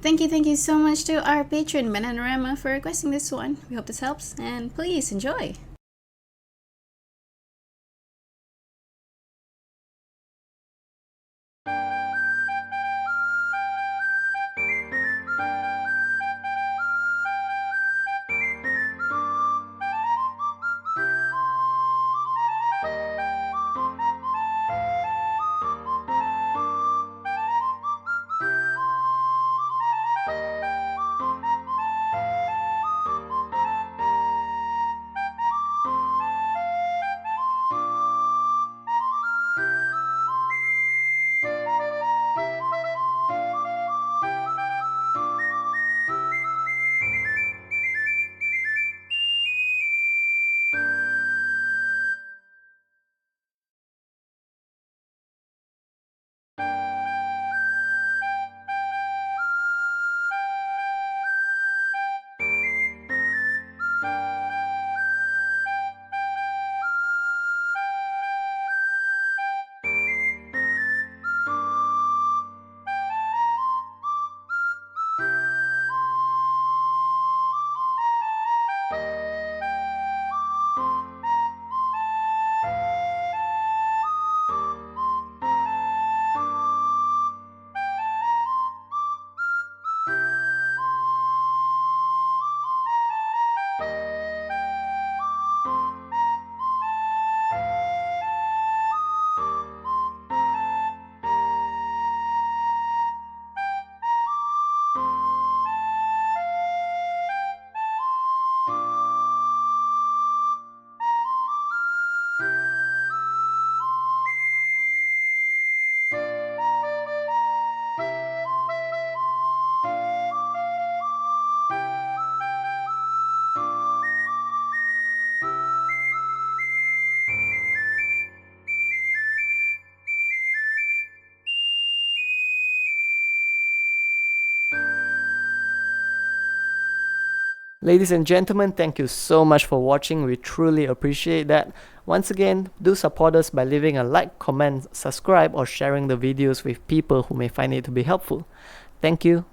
Thank you so much to our patron Bananarama for requesting this one. We hope this helps, and please enjoy. Ladies and gentlemen, thank you so much for watching. We truly appreciate that. Once again, do support us by leaving a like, comment, subscribe, or sharing the videos with people who may find it to be helpful. Thank you.